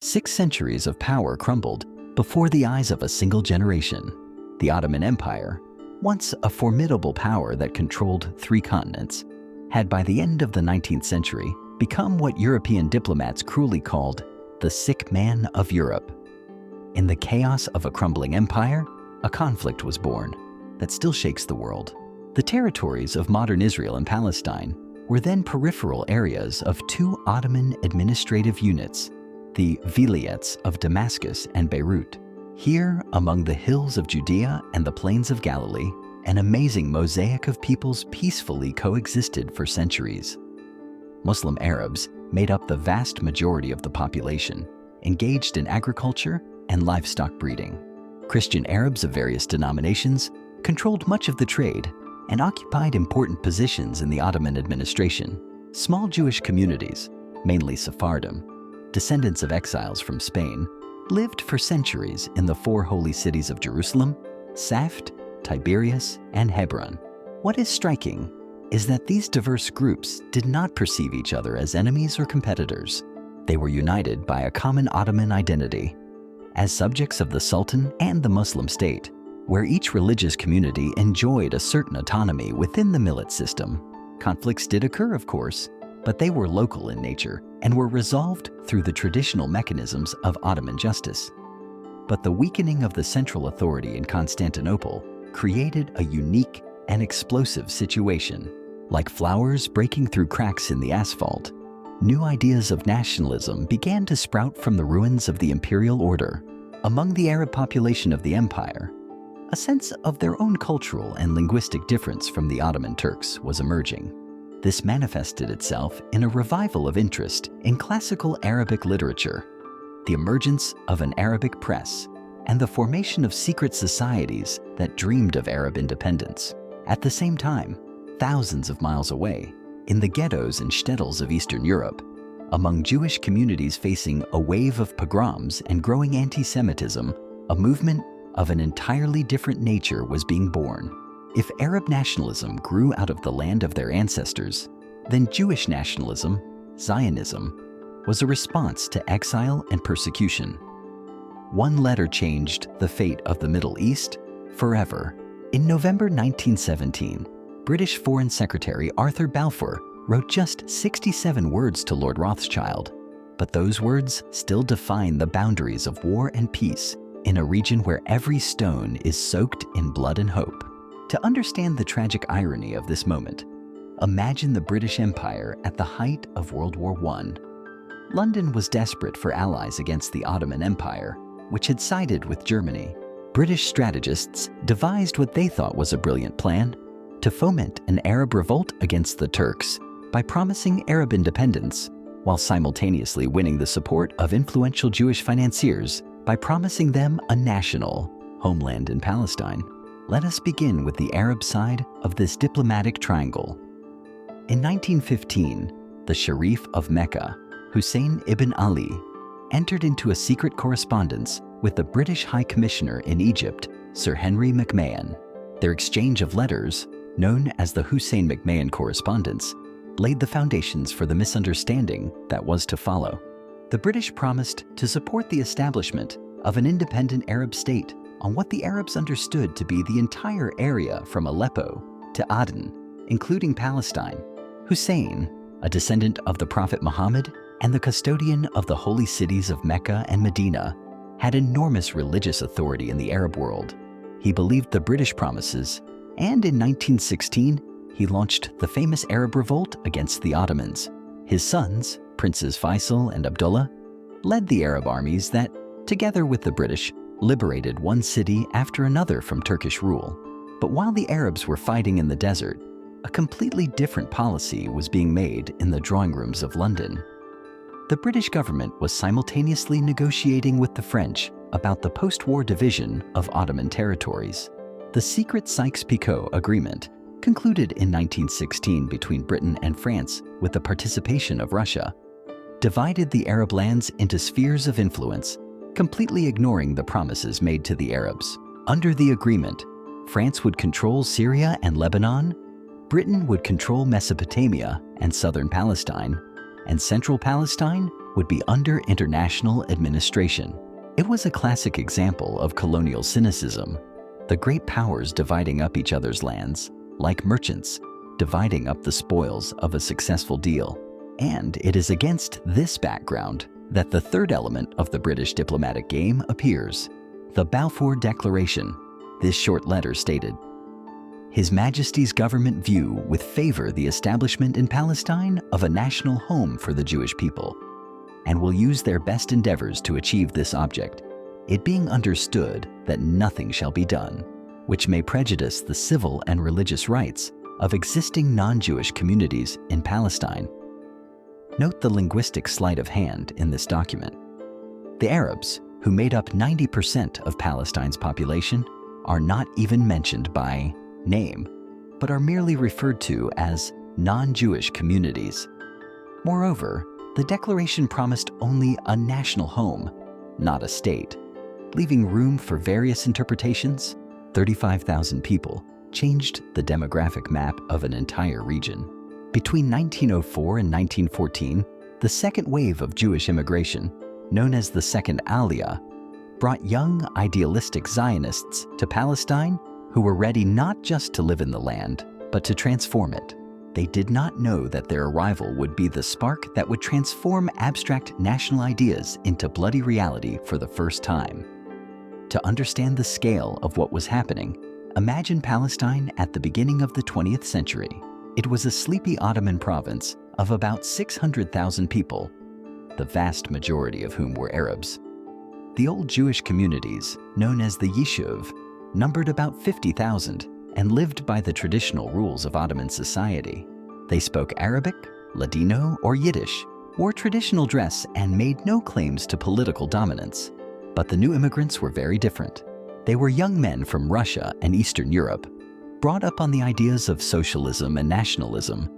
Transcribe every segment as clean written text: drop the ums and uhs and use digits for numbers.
6 centuries of power crumbled before the eyes of a single generation. The Ottoman Empire, once a formidable power that controlled 3 continents, had by the end of the 19th century become what European diplomats cruelly called the sick man of Europe. In the chaos of a crumbling empire, a conflict was born that still shakes the world. The territories of modern Israel and Palestine were then peripheral areas of 2 Ottoman administrative units, the vilayets of Damascus and Beirut. Here, among the hills of Judea and the plains of Galilee, an amazing mosaic of peoples peacefully coexisted for centuries. Muslim Arabs made up the vast majority of the population, engaged in agriculture and livestock breeding. Christian Arabs of various denominations controlled much of the trade and occupied important positions in the Ottoman administration. Small Jewish communities, mainly Sephardim, descendants of exiles from Spain, lived for centuries in the 4 holy cities of Jerusalem, Saft, Tiberias, and Hebron. What is striking is that these diverse groups did not perceive each other as enemies or competitors. They were united by a common Ottoman identity. As subjects of the Sultan and the Muslim state, where each religious community enjoyed a certain autonomy within the millet system. Conflicts did occur, of course, but they were local in nature and were resolved through the traditional mechanisms of Ottoman justice. But the weakening of the central authority in Constantinople created a unique and explosive situation. Like flowers breaking through cracks in the asphalt, new ideas of nationalism began to sprout from the ruins of the imperial order. Among the Arab population of the empire, a sense of their own cultural and linguistic difference from the Ottoman Turks was emerging. This manifested itself in a revival of interest in classical Arabic literature, the emergence of an Arabic press, and the formation of secret societies that dreamed of Arab independence. At the same time, thousands of miles away, in the ghettos and shtetls of Eastern Europe, among Jewish communities facing a wave of pogroms and growing anti-Semitism, a movement of an entirely different nature was being born. If Arab nationalism grew out of the land of their ancestors, then Jewish nationalism, Zionism, was a response to exile and persecution. One letter changed the fate of the Middle East forever. In November 1917, British Foreign Secretary Arthur Balfour wrote just 67 words to Lord Rothschild, but those words still define the boundaries of war and peace in a region where every stone is soaked in blood and hope. To understand the tragic irony of this moment, imagine the British Empire at the height of World War I. London was desperate for allies against the Ottoman Empire, which had sided with Germany. British strategists devised what they thought was a brilliant plan to foment an Arab revolt against the Turks by promising Arab independence, while simultaneously winning the support of influential Jewish financiers by promising them a national homeland in Palestine. Let us begin with the Arab side of this diplomatic triangle. In 1915, the Sharif of Mecca, Hussein ibn Ali, entered into a secret correspondence with the British High Commissioner in Egypt, Sir Henry McMahon. Their exchange of letters, known as the Hussein-McMahon Correspondence, laid the foundations for the misunderstanding that was to follow. The British promised to support the establishment of an independent Arab state on what the Arabs understood to be the entire area from Aleppo to Aden, including Palestine. Hussein, a descendant of the Prophet Muhammad and the custodian of the holy cities of Mecca and Medina, had enormous religious authority in the Arab world. He believed the British promises, and in 1916, he launched the famous Arab revolt against the Ottomans. His sons, Princes Faisal and Abdullah, led the Arab armies that, together with the British, liberated one city after another from Turkish rule. But while the Arabs were fighting in the desert, a completely different policy was being made in the drawing rooms of London. The British government was simultaneously negotiating with the French about the post-war division of Ottoman territories. The secret Sykes-Picot Agreement, concluded in 1916 between Britain and France with the participation of Russia, divided the Arab lands into spheres of influence, completely ignoring the promises made to the Arabs. Under the agreement, France would control Syria and Lebanon, Britain would control Mesopotamia and southern Palestine, and central Palestine would be under international administration. It was a classic example of colonial cynicism, the great powers dividing up each other's lands, like merchants, dividing up the spoils of a successful deal. And it is against this background that the third element of the British diplomatic game appears, the Balfour Declaration. This short letter stated, "His Majesty's government view with favor the establishment in Palestine of a national home for the Jewish people, and will use their best endeavors to achieve this object, it being understood that nothing shall be done which may prejudice the civil and religious rights of existing non-Jewish communities in Palestine." Note the linguistic sleight of hand in this document. The Arabs, who made up 90% of Palestine's population, are not even mentioned by name, but are merely referred to as non-Jewish communities. Moreover, the declaration promised only a national home, not a state, leaving room for various interpretations. 35,000 people changed the demographic map of an entire region. Between 1904 and 1914, the second wave of Jewish immigration, known as the Second Aliyah, brought young, idealistic Zionists to Palestine who were ready not just to live in the land, but to transform it. They did not know that their arrival would be the spark that would transform abstract national ideas into bloody reality for the first time. To understand the scale of what was happening, imagine Palestine at the beginning of the 20th century. It was a sleepy Ottoman province of about 600,000 people, the vast majority of whom were Arabs. The old Jewish communities, known as the Yishuv, numbered about 50,000 and lived by the traditional rules of Ottoman society. They spoke Arabic, Ladino, or Yiddish, wore traditional dress, and made no claims to political dominance. But the new immigrants were very different. They were young men from Russia and Eastern Europe, brought up on the ideas of socialism and nationalism,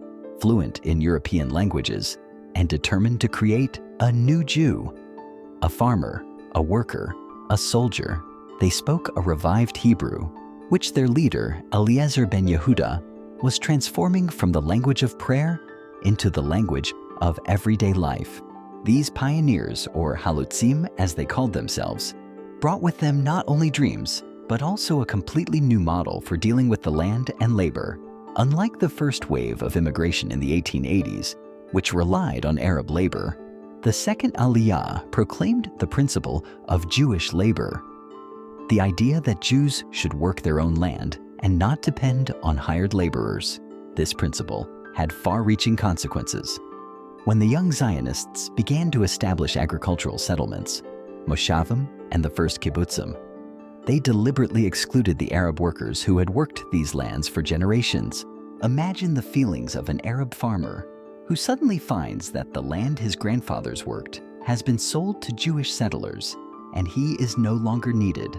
fluent in European languages, and determined to create a new Jew. A farmer, a worker, a soldier, they spoke a revived Hebrew, which their leader, Eliezer ben Yehuda, was transforming from the language of prayer into the language of everyday life. These pioneers, or halutzim as they called themselves, brought with them not only dreams, but also a completely new model for dealing with the land and labor. Unlike the first wave of immigration in the 1880s, which relied on Arab labor, the second Aliyah proclaimed the principle of Jewish labor, the idea that Jews should work their own land and not depend on hired laborers. This principle had far-reaching consequences. When the young Zionists began to establish agricultural settlements, moshavim and the first kibbutzim, they deliberately excluded the Arab workers who had worked these lands for generations. Imagine the feelings of an Arab farmer who suddenly finds that the land his grandfathers worked has been sold to Jewish settlers, and he is no longer needed.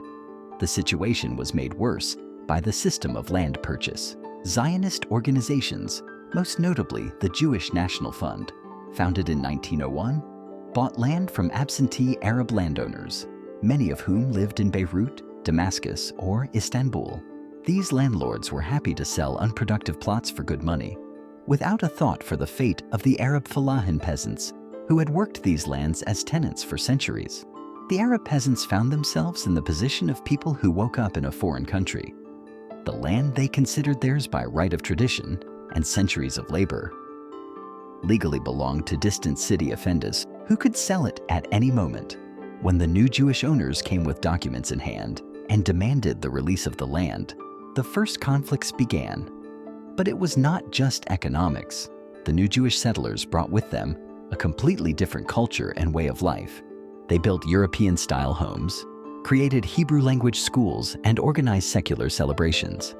The situation was made worse by the system of land purchase. Zionist organizations, most notably the Jewish National Fund, founded in 1901, bought land from absentee Arab landowners, many of whom lived in Beirut, Damascus, or Istanbul. These landlords were happy to sell unproductive plots for good money, without a thought for the fate of the Arab Falahin peasants who had worked these lands as tenants for centuries. The Arab peasants found themselves in the position of people who woke up in a foreign country. The land they considered theirs by right of tradition and centuries of labor legally belonged to distant city effendis who could sell it at any moment. When the new Jewish owners came with documents in hand and demanded the release of the land, the first conflicts began. But it was not just economics. The new Jewish settlers brought with them a completely different culture and way of life. They built European-style homes, created Hebrew-language schools, and organized secular celebrations.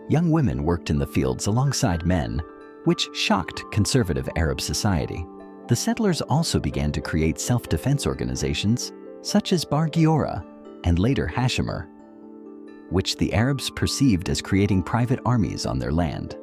Young women worked in the fields alongside men, which shocked conservative Arab society. The settlers also began to create self-defense organizations, such as Bar Giora and later Hashimer, which the Arabs perceived as creating private armies on their land.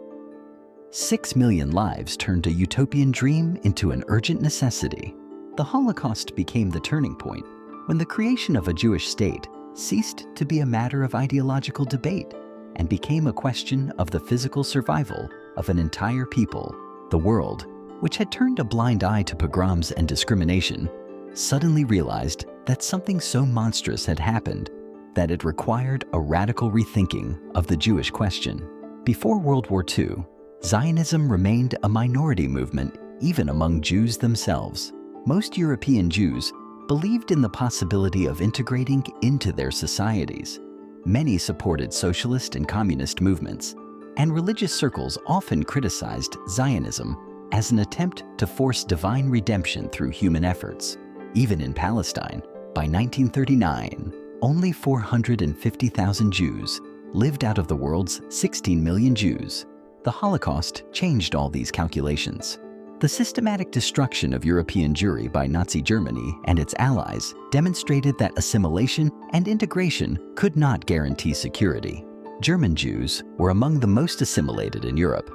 6 million lives turned a utopian dream into an urgent necessity. The Holocaust became the turning point when the creation of a Jewish state ceased to be a matter of ideological debate and became a question of the physical survival of an entire people. The world which had turned a blind eye to pogroms and discrimination, suddenly realized that something so monstrous had happened that it required a radical rethinking of the Jewish question. Before World War II, Zionism remained a minority movement even among Jews themselves. Most European Jews believed in the possibility of integrating into their societies. Many supported socialist and communist movements, and religious circles often criticized Zionism as an attempt to force divine redemption through human efforts. Even in Palestine, by 1939, only 450,000 Jews lived out of the world's 16 million Jews. The Holocaust changed all these calculations. The systematic destruction of European Jewry by Nazi Germany and its allies demonstrated that assimilation and integration could not guarantee security. German Jews were among the most assimilated in Europe.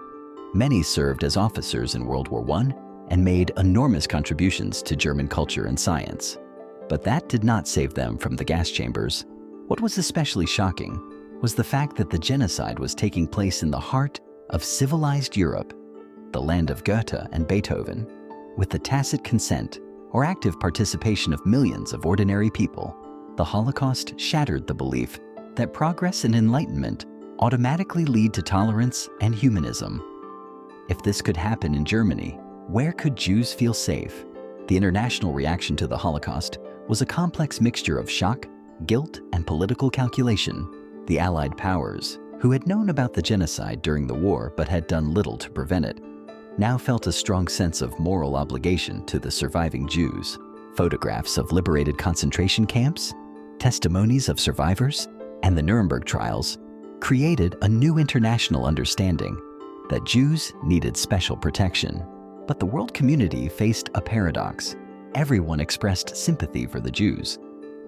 Many served as officers in World War I and made enormous contributions to German culture and science. But that did not save them from the gas chambers. What was especially shocking was the fact that the genocide was taking place in the heart of civilized Europe, the land of Goethe and Beethoven, with the tacit consent or active participation of millions of ordinary people. The Holocaust shattered the belief that progress and enlightenment automatically lead to tolerance and humanism. If this could happen in Germany, where could Jews feel safe? The international reaction to the Holocaust was a complex mixture of shock, guilt, and political calculation. The Allied powers, who had known about the genocide during the war but had done little to prevent it, now felt a strong sense of moral obligation to the surviving Jews. Photographs of liberated concentration camps, testimonies of survivors, and the Nuremberg trials created a new international understanding that Jews needed special protection. But the world community faced a paradox. Everyone expressed sympathy for the Jews,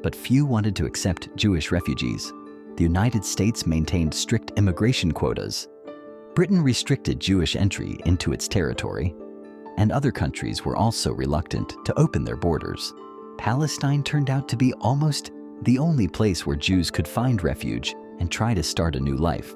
but few wanted to accept Jewish refugees. The United States maintained strict immigration quotas. Britain restricted Jewish entry into its territory, and other countries were also reluctant to open their borders. Palestine turned out to be almost the only place where Jews could find refuge and try to start a new life.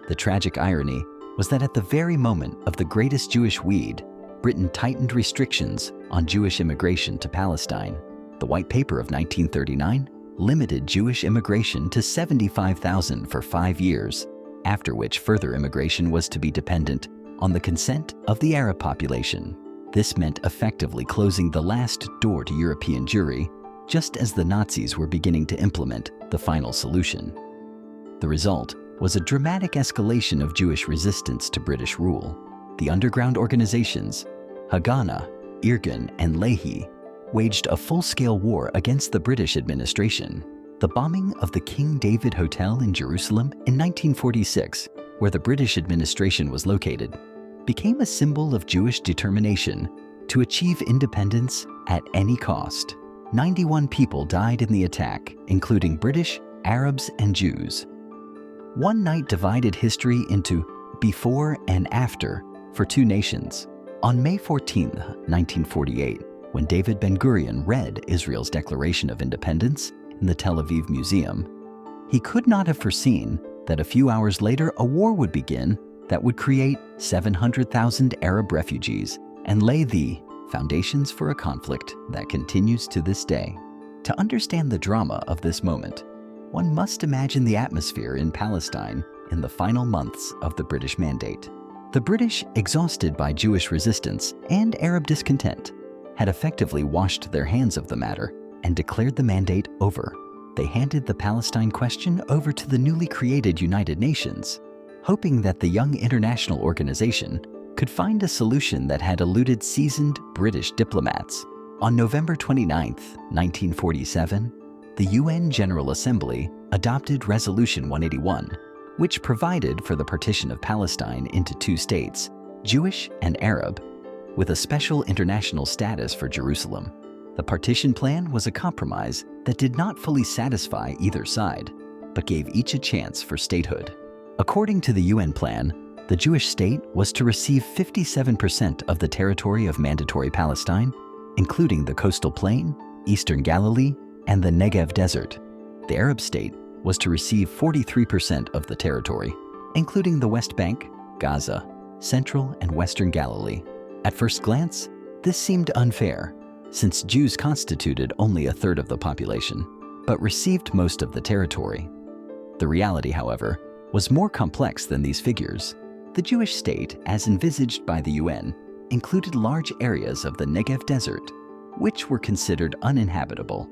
The tragic irony was that at the very moment of the greatest Jewish weed, Britain tightened restrictions on Jewish immigration to Palestine. The White Paper of 1939 limited Jewish immigration to 75,000 for 5 years, after which further immigration was to be dependent on the consent of the Arab population. This meant effectively closing the last door to European Jewry, just as the Nazis were beginning to implement the final solution. The result was a dramatic escalation of Jewish resistance to British rule. The underground organizations, Haganah, Irgun, and Lehi, waged a full-scale war against the British administration. The bombing of the King David Hotel in Jerusalem in 1946, where the British administration was located, became a symbol of Jewish determination to achieve independence at any cost. 91 people died in the attack, including British, Arabs, and Jews. One night divided history into before and after for two nations. On May 14, 1948, when David Ben-Gurion read Israel's Declaration of Independence in the Tel Aviv Museum, he could not have foreseen that a few hours later a war would begin that would create 700,000 Arab refugees and lay the foundations for a conflict that continues to this day. To understand the drama of this moment, one must imagine the atmosphere in Palestine in the final months of the British Mandate. The British, exhausted by Jewish resistance and Arab discontent, had effectively washed their hands of the matter and declared the Mandate over. They handed the Palestine question over to the newly created United Nations, hoping that the young international organization could find a solution that had eluded seasoned British diplomats. On November 29, 1947, the UN General Assembly adopted Resolution 181, which provided for the partition of Palestine into two states, Jewish and Arab, with a special international status for Jerusalem. The partition plan was a compromise that did not fully satisfy either side, but gave each a chance for statehood. According to the UN plan, the Jewish state was to receive 57% of the territory of Mandatory Palestine, including the coastal plain, eastern Galilee, and the Negev Desert. The Arab state was to receive 43% of the territory, including the West Bank, Gaza, Central and Western Galilee. At first glance, this seemed unfair, since Jews constituted only a third of the population, but received most of the territory. The reality, however, was more complex than these figures. The Jewish state, as envisaged by the UN, included large areas of the Negev Desert, which were considered uninhabitable,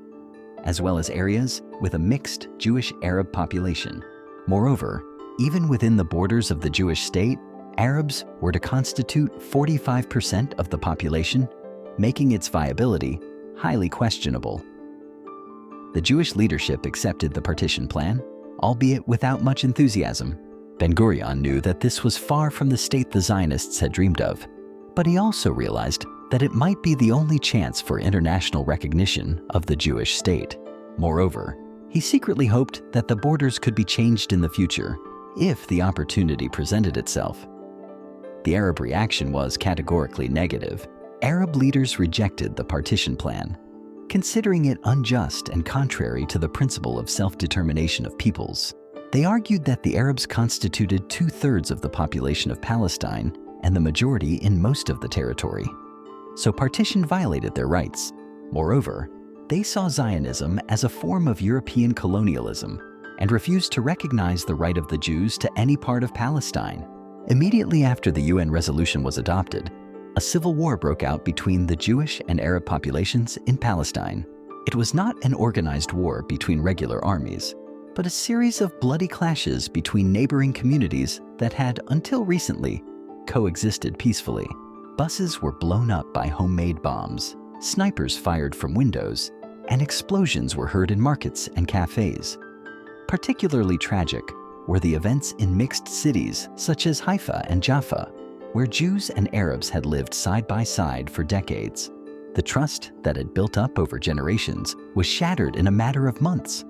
as well as areas with a mixed Jewish-Arab population. Moreover, even within the borders of the Jewish state, Arabs were to constitute 45% of the population, making its viability highly questionable. The Jewish leadership accepted the partition plan, albeit without much enthusiasm. Ben-Gurion knew that this was far from the state the Zionists had dreamed of, but he also realized that it might be the only chance for international recognition of the Jewish state. Moreover, he secretly hoped that the borders could be changed in the future if the opportunity presented itself. The Arab reaction was categorically negative. Arab leaders rejected the partition plan, considering it unjust and contrary to the principle of self-determination of peoples. They argued that the Arabs constituted 2/3 of the population of Palestine and the majority in most of the territory, so partition violated their rights. Moreover, they saw Zionism as a form of European colonialism and refused to recognize the right of the Jews to any part of Palestine. Immediately after the UN resolution was adopted, a civil war broke out between the Jewish and Arab populations in Palestine. It was not an organized war between regular armies, but a series of bloody clashes between neighboring communities that had, until recently, coexisted peacefully. Buses were blown up by homemade bombs, snipers fired from windows, and explosions were heard in markets and cafes. Particularly tragic were the events in mixed cities such as Haifa and Jaffa, where Jews and Arabs had lived side by side for decades. The trust that had built up over generations was shattered in a matter of months.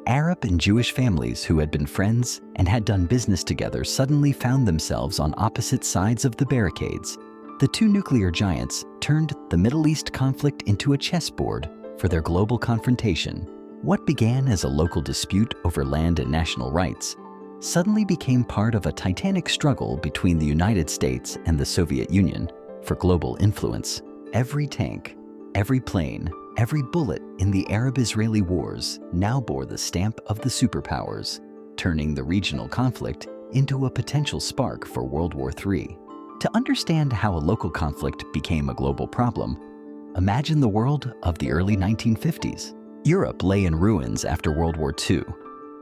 Arab and Jewish families who had been friends and had done business together suddenly found themselves on opposite sides of the barricades. The two nuclear giants turned the Middle East conflict into a chessboard for their global confrontation. What began as a local dispute over land and national rights suddenly became part of a titanic struggle between the United States and the Soviet Union for global influence. Every tank, every plane, every bullet in the Arab-Israeli wars now bore the stamp of the superpowers, turning the regional conflict into a potential spark for World War III. To understand how a local conflict became a global problem, imagine the world of the early 1950s. Europe lay in ruins after World War II.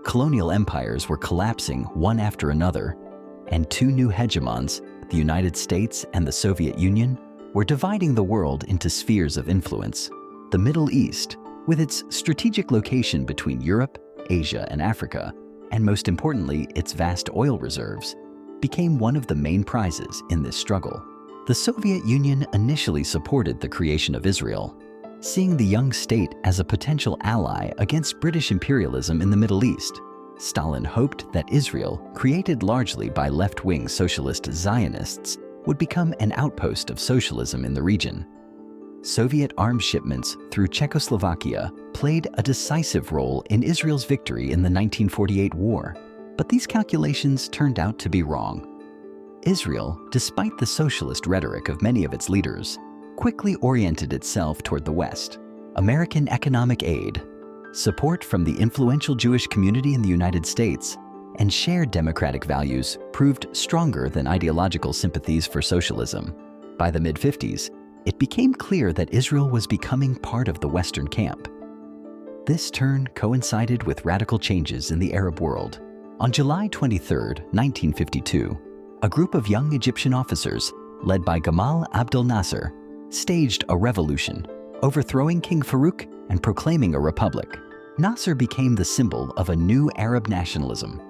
Colonial empires were collapsing one after another, and two new hegemons, the United States and the Soviet Union, were dividing the world into spheres of influence. The Middle East, with its strategic location between Europe, Asia, and Africa, and most importantly, its vast oil reserves, became one of the main prizes in this struggle. The Soviet Union initially supported the creation of Israel, seeing the young state as a potential ally against British imperialism in the Middle East. Stalin hoped that Israel, created largely by left-wing socialist Zionists, would become an outpost of socialism in the region. Soviet arms shipments through Czechoslovakia played a decisive role in Israel's victory in the 1948 war, but these calculations turned out to be wrong. Israel, despite the socialist rhetoric of many of its leaders, quickly oriented itself toward the West. American economic aid, support from the influential Jewish community in the United States, and shared democratic values proved stronger than ideological sympathies for socialism. By the mid-50s, it became clear that Israel was becoming part of the Western camp. This turn coincided with radical changes in the Arab world. On July 23, 1952, a group of young Egyptian officers, led by Gamal Abdel Nasser, staged a revolution, overthrowing King Farouk and proclaiming a republic. Nasser became the symbol of a new Arab nationalism,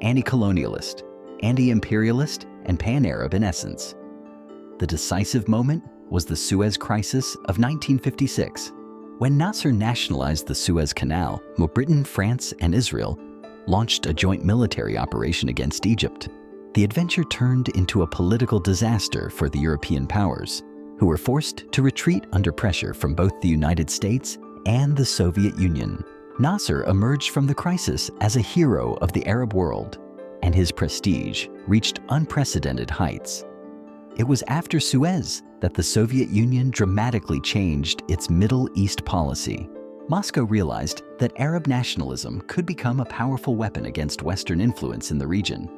anti-colonialist, anti-imperialist, and pan-Arab in essence. The decisive moment was the Suez Crisis of 1956. When Nasser nationalized the Suez Canal, Britain, France, and Israel launched a joint military operation against Egypt. The adventure turned into a political disaster for the European powers, who were forced to retreat under pressure from both the United States and the Soviet Union. Nasser emerged from the crisis as a hero of the Arab world, and his prestige reached unprecedented heights. It was after Suez that the Soviet Union dramatically changed its Middle East policy. Moscow realized that Arab nationalism could become a powerful weapon against Western influence in the region.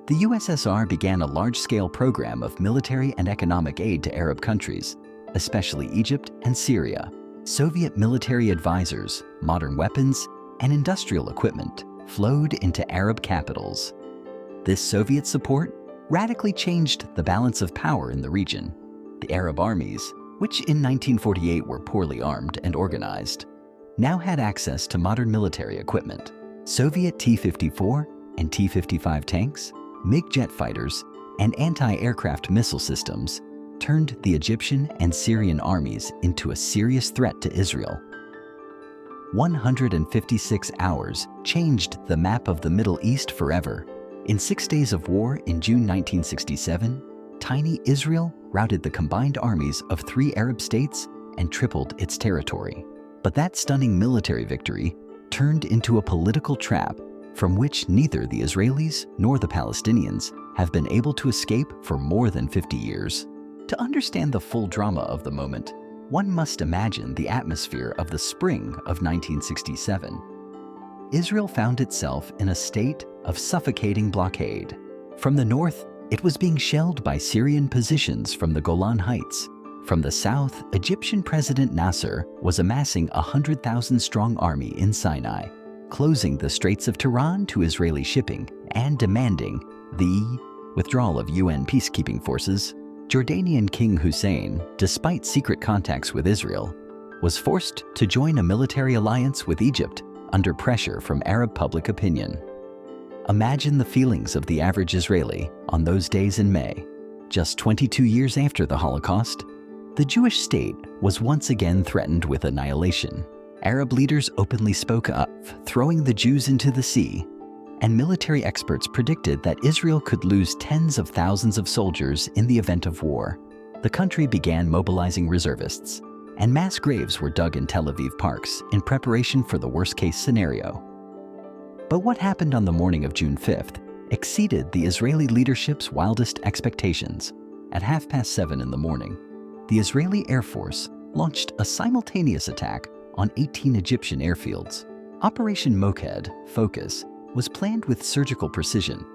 The USSR began a large-scale program of military and economic aid to Arab countries, especially Egypt and Syria. Soviet military advisors, modern weapons, and industrial equipment flowed into Arab capitals. This Soviet support radically changed the balance of power in the region. The Arab armies, which in 1948 were poorly armed and organized, now had access to modern military equipment. Soviet T-54 and T-55 tanks, MiG jet fighters, and anti-aircraft missile systems turned the Egyptian and Syrian armies into a serious threat to Israel. 156 hours changed the map of the Middle East forever. In 6 days of war in June 1967, tiny Israel routed the combined armies of 3 Arab states and tripled its territory. But that stunning military victory turned into a political trap from which neither the Israelis nor the Palestinians have been able to escape for more than 50 years. To understand the full drama of the moment, one must imagine the atmosphere of the spring of 1967. Israel found itself in a state of suffocating blockade. From the north, it was being shelled by Syrian positions from the Golan Heights. From the south, Egyptian President Nasser was amassing a 100,000-strong army in Sinai, closing the Straits of Tiran to Israeli shipping and demanding the withdrawal of UN peacekeeping forces. Jordanian King Hussein, despite secret contacts with Israel, was forced to join a military alliance with Egypt under pressure from Arab public opinion. Imagine the feelings of the average Israeli on those days in May. Just 22 years after the Holocaust, the Jewish state was once again threatened with annihilation. Arab leaders openly spoke up, throwing the Jews into the sea, and military experts predicted that Israel could lose tens of thousands of soldiers in the event of war. The country began mobilizing reservists, and mass graves were dug in Tel Aviv parks in preparation for the worst-case scenario. But what happened on the morning of June 5th exceeded the Israeli leadership's wildest expectations. At 7:30 in the morning, the Israeli Air Force launched a simultaneous attack on 18 Egyptian airfields. Operation Moked, Focus, was planned with surgical precision.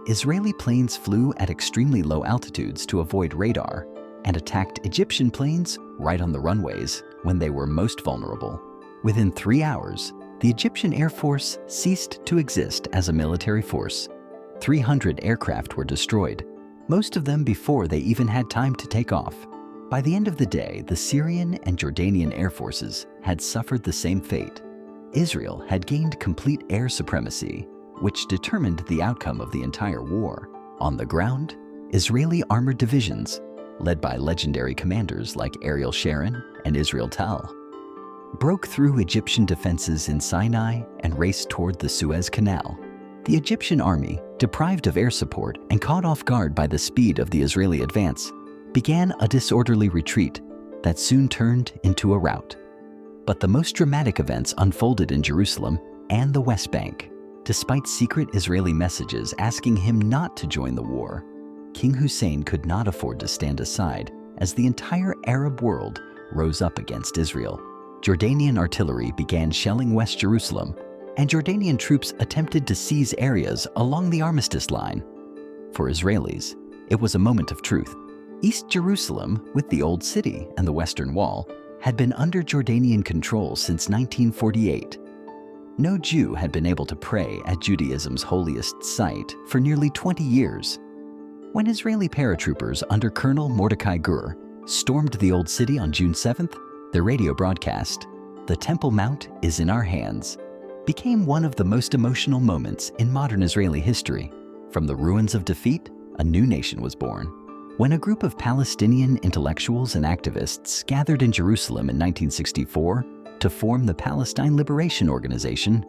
Israeli planes flew at extremely low altitudes to avoid radar and attacked Egyptian planes right on the runways when they were most vulnerable. Within 3 hours, the Egyptian Air Force ceased to exist as a military force. 300 aircraft were destroyed, most of them before they even had time to take off. By the end of the day, the Syrian and Jordanian air forces had suffered the same fate. Israel had gained complete air supremacy, which determined the outcome of the entire war. On the ground, Israeli armored divisions, led by legendary commanders like Ariel Sharon and Israel Tal, broke through Egyptian defenses in Sinai and raced toward the Suez Canal. The Egyptian army, deprived of air support and caught off guard by the speed of the Israeli advance, began a disorderly retreat that soon turned into a rout. But the most dramatic events unfolded in Jerusalem and the West Bank. Despite secret Israeli messages asking him not to join the war, King Hussein could not afford to stand aside as the entire Arab world rose up against Israel. Jordanian artillery began shelling West Jerusalem, and Jordanian troops attempted to seize areas along the armistice line. For Israelis, it was a moment of truth. East Jerusalem, with the Old City and the Western Wall, had been under Jordanian control since 1948. No Jew had been able to pray at Judaism's holiest site for nearly 20 years. When Israeli paratroopers under Colonel Mordecai Gur stormed the Old City on June 7th, their radio broadcast, "The Temple Mount is in our hands," became one of the most emotional moments in modern Israeli history. From the ruins of defeat, a new nation was born. When a group of Palestinian intellectuals and activists gathered in Jerusalem in 1964 to form the Palestine Liberation Organization,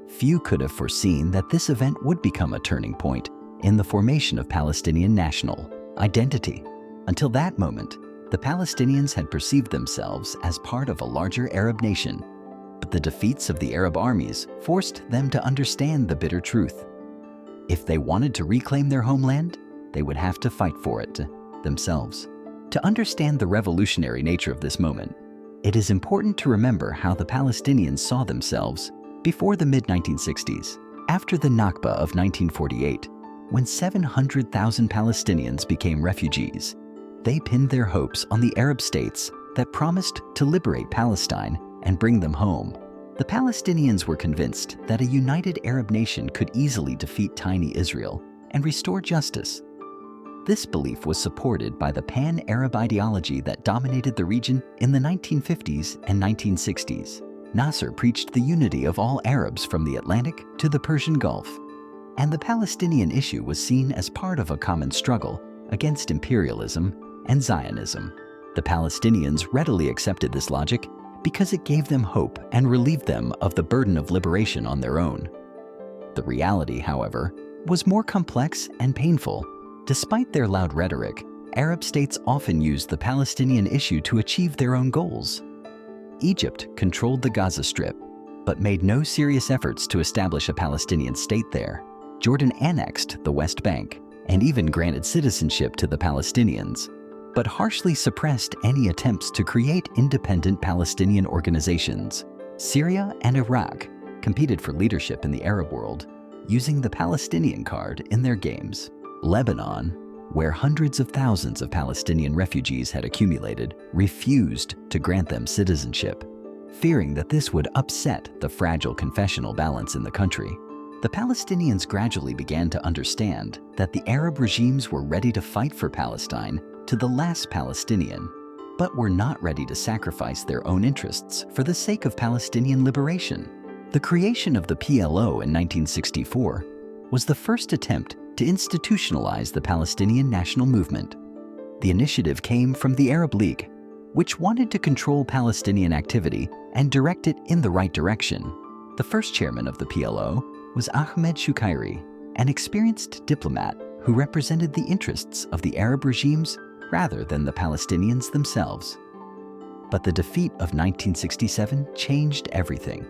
few could have foreseen that this event would become a turning point in the formation of Palestinian national identity. Until that moment, the Palestinians had perceived themselves as part of a larger Arab nation, but the defeats of the Arab armies forced them to understand the bitter truth. If they wanted to reclaim their homeland, they would have to fight for it themselves. To understand the revolutionary nature of this moment, it is important to remember how the Palestinians saw themselves before the mid-1960s. After the Nakba of 1948, when 700,000 Palestinians became refugees, they pinned their hopes on the Arab states that promised to liberate Palestine and bring them home. The Palestinians were convinced that a united Arab nation could easily defeat tiny Israel and restore justice. This belief was supported by the pan-Arab ideology that dominated the region in the 1950s and 1960s. Nasser preached the unity of all Arabs from the Atlantic to the Persian Gulf, and the Palestinian issue was seen as part of a common struggle against imperialism and Zionism. The Palestinians readily accepted this logic because it gave them hope and relieved them of the burden of liberation on their own. The reality, however, was more complex and painful. Despite their loud rhetoric, Arab states often used the Palestinian issue to achieve their own goals. Egypt controlled the Gaza Strip, but made no serious efforts to establish a Palestinian state there. Jordan annexed the West Bank and even granted citizenship to the Palestinians, but harshly suppressed any attempts to create independent Palestinian organizations. Syria and Iraq competed for leadership in the Arab world, using the Palestinian card in their games. Lebanon, where hundreds of thousands of Palestinian refugees had accumulated, refused to grant them citizenship, fearing that this would upset the fragile confessional balance in the country. The Palestinians gradually began to understand that the Arab regimes were ready to fight for Palestine to the last Palestinian, but were not ready to sacrifice their own interests for the sake of Palestinian liberation. The creation of the PLO in 1964 was the first attempt to institutionalize the Palestinian national movement. The initiative came from the Arab League, which wanted to control Palestinian activity and direct it in the right direction. The first chairman of the PLO was Ahmed Shoukairi, an experienced diplomat who represented the interests of the Arab regimes rather than the Palestinians themselves. But the defeat of 1967 changed everything.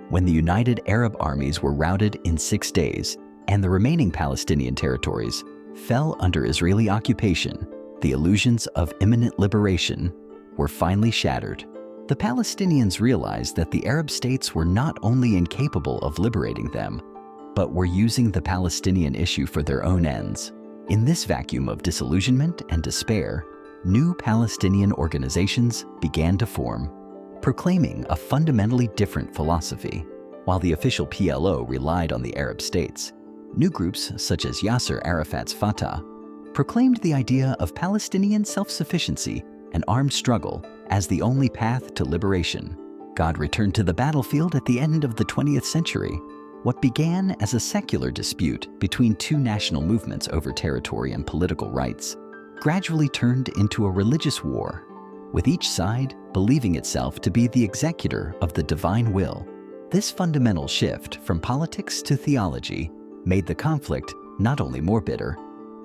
When the United Arab Armies were routed in 6 days and the remaining Palestinian territories fell under Israeli occupation, the illusions of imminent liberation were finally shattered. The Palestinians realized that the Arab states were not only incapable of liberating them, but were using the Palestinian issue for their own ends. In this vacuum of disillusionment and despair, new Palestinian organizations began to form, proclaiming a fundamentally different philosophy. While the official PLO relied on the Arab states, new groups such as Yasser Arafat's Fatah proclaimed the idea of Palestinian self-sufficiency and armed struggle as the only path to liberation. God returned to the battlefield at the end of the 20th century. What began as a secular dispute between two national movements over territory and political rights gradually turned into a religious war, with each side believing itself to be the executor of the divine will. This fundamental shift from politics to theology made the conflict not only more bitter,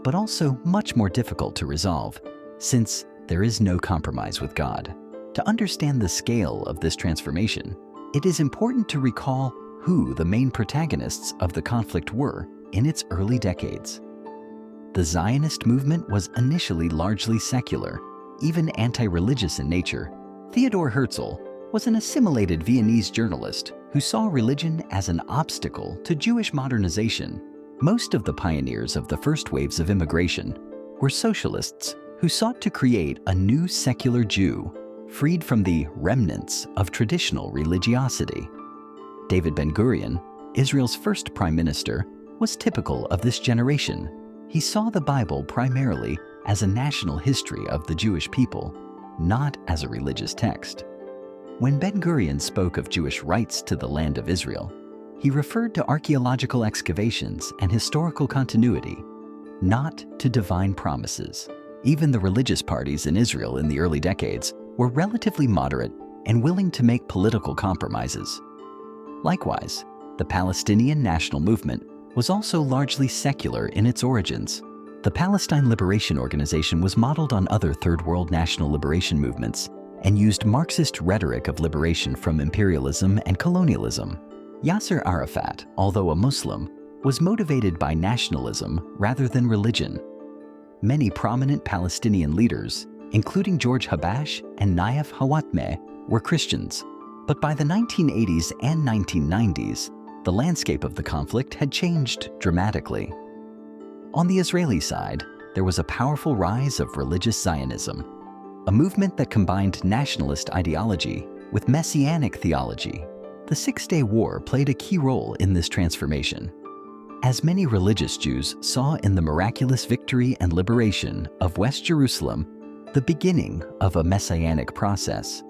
but also much more difficult to resolve, since there is no compromise with God. To understand the scale of this transformation, it is important to recall who the main protagonists of the conflict were in its early decades. The Zionist movement was initially largely secular, even anti-religious in nature. Theodor Herzl was an assimilated Viennese journalist who saw religion as an obstacle to Jewish modernization. Most of the pioneers of the first waves of immigration were socialists who sought to create a new secular Jew, freed from the remnants of traditional religiosity. David Ben-Gurion, Israel's first prime minister, was typical of this generation. He saw the Bible primarily as a national history of the Jewish people, not as a religious text. When Ben-Gurion spoke of Jewish rights to the land of Israel, he referred to archaeological excavations and historical continuity, not to divine promises. Even the religious parties in Israel in the early decades were relatively moderate and willing to make political compromises. Likewise, the Palestinian national movement was also largely secular in its origins. The Palestine Liberation Organization was modeled on other Third World national liberation movements and used Marxist rhetoric of liberation from imperialism and colonialism. Yasser Arafat, although a Muslim, was motivated by nationalism rather than religion. Many prominent Palestinian leaders, including George Habash and Naif Hawatmeh, were Christians. But by the 1980s and 1990s, the landscape of the conflict had changed dramatically. On the Israeli side, there was a powerful rise of religious Zionism, a movement that combined nationalist ideology with messianic theology. The Six-Day War played a key role in this transformation, as many religious Jews saw in the miraculous victory and liberation of West Jerusalem the beginning of a messianic process.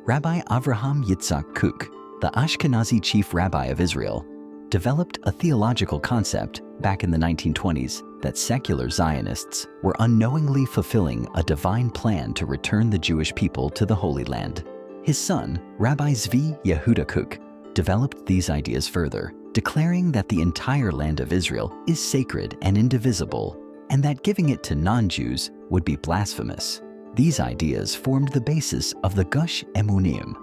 Rabbi Avraham Yitzhak Kook, the Ashkenazi chief rabbi of Israel, developed a theological concept back in the 1920s that secular Zionists were unknowingly fulfilling a divine plan to return the Jewish people to the Holy Land. His son, Rabbi Zvi Yehuda Kook, developed these ideas further, declaring that the entire land of Israel is sacred and indivisible, and that giving it to non-Jews would be blasphemous. These ideas formed the basis of the Gush Emunim,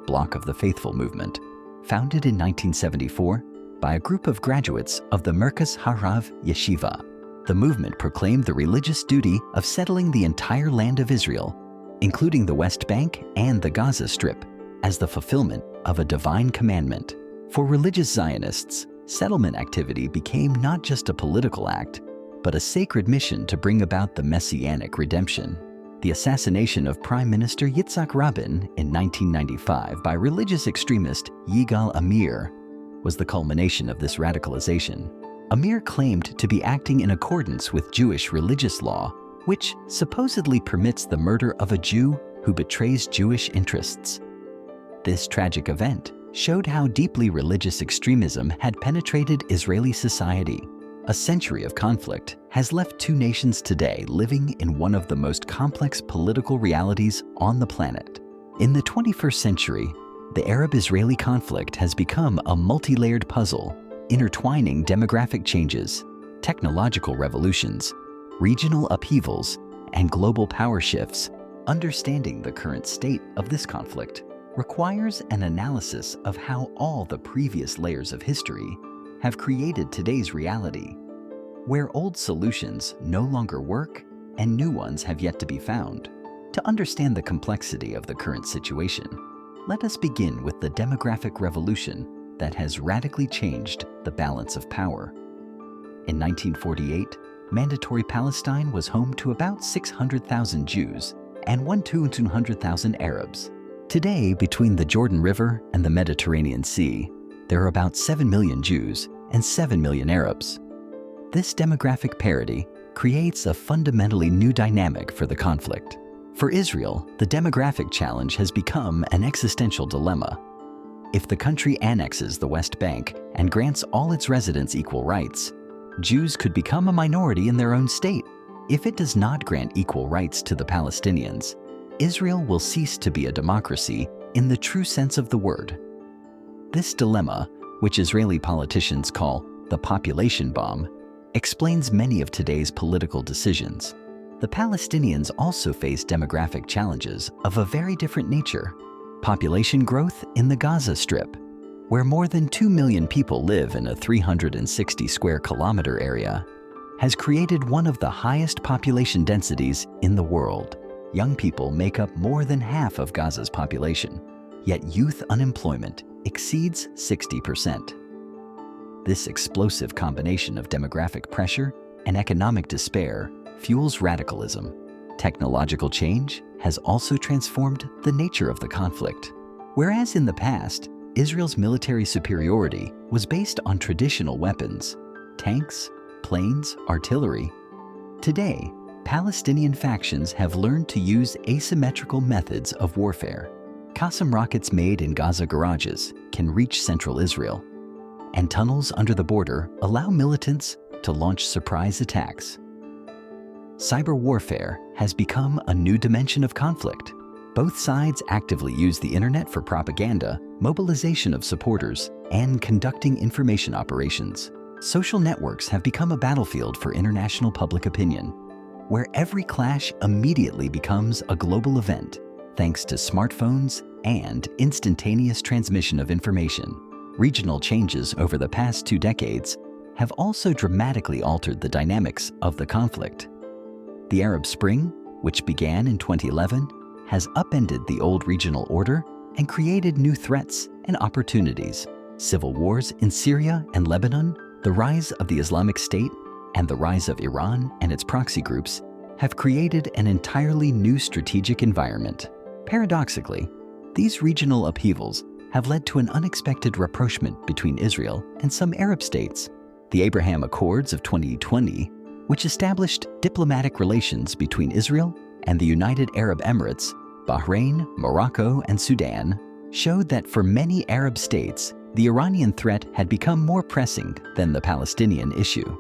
Block of the Faithful movement, founded in 1974 by a group of graduates of the Merkaz Harav Yeshiva. The movement proclaimed the religious duty of settling the entire land of Israel, including the West Bank and the Gaza Strip, as the fulfillment of a divine commandment. For religious Zionists, settlement activity became not just a political act, but a sacred mission to bring about the messianic redemption. The assassination of Prime Minister Yitzhak Rabin in 1995 by religious extremist Yigal Amir was the culmination of this radicalization. Amir claimed to be acting in accordance with Jewish religious law, which supposedly permits the murder of a Jew who betrays Jewish interests. This tragic event showed how deeply religious extremism had penetrated Israeli society. A century of conflict has left two nations today living in one of the most complex political realities on the planet. In the 21st century, the Arab-Israeli conflict has become a multi-layered puzzle, intertwining demographic changes, technological revolutions, regional upheavals, and global power shifts. Understanding the current state of this conflict requires an analysis of how all the previous layers of history have created today's reality, where old solutions no longer work and new ones have yet to be found. To understand the complexity of the current situation, let us begin with the demographic revolution that has radically changed the balance of power. In 1948, Mandatory Palestine was home to about 600,000 Jews and 1,200,000 Arabs. Today, between the Jordan River and the Mediterranean Sea, there are about 7 million Jews and 7 million Arabs. This demographic parity creates a fundamentally new dynamic for the conflict. For Israel, the demographic challenge has become an existential dilemma. If the country annexes the West Bank and grants all its residents equal rights, Jews could become a minority in their own state. If it does not grant equal rights to the Palestinians, Israel will cease to be a democracy in the true sense of the word. This dilemma, which Israeli politicians call the population bomb, explains many of today's political decisions. The Palestinians also face demographic challenges of a very different nature. Population growth in the Gaza Strip, where more than 2 million people live in a 360 square kilometer area, has created one of the highest population densities in the world. Young people make up more than half of Gaza's population, yet youth unemployment exceeds 60%. This explosive combination of demographic pressure and economic despair fuels radicalism. Technological change has also transformed the nature of the conflict. Whereas in the past, Israel's military superiority was based on traditional weapons, tanks, planes, artillery. Today, Palestinian factions have learned to use asymmetrical methods of warfare. Qassam rockets made in Gaza garages can reach central Israel, and tunnels under the border allow militants to launch surprise attacks. Cyber warfare has become a new dimension of conflict. Both sides actively use the internet for propaganda, mobilization of supporters, and conducting information operations. Social networks have become a battlefield for international public opinion, where every clash immediately becomes a global event, thanks to smartphones and instantaneous transmission of information. Regional changes over the past 2 decades have also dramatically altered the dynamics of the conflict. The Arab Spring, which began in 2011, has upended the old regional order and created new threats and opportunities. Civil wars in Syria and Lebanon, the rise of the Islamic State, and the rise of Iran and its proxy groups have created an entirely new strategic environment. Paradoxically, these regional upheavals have led to an unexpected rapprochement between Israel and some Arab states. The Abraham Accords of 2020, which established diplomatic relations between Israel and the United Arab Emirates, Bahrain, Morocco, and Sudan, showed that for many Arab states, the Iranian threat had become more pressing than the Palestinian issue.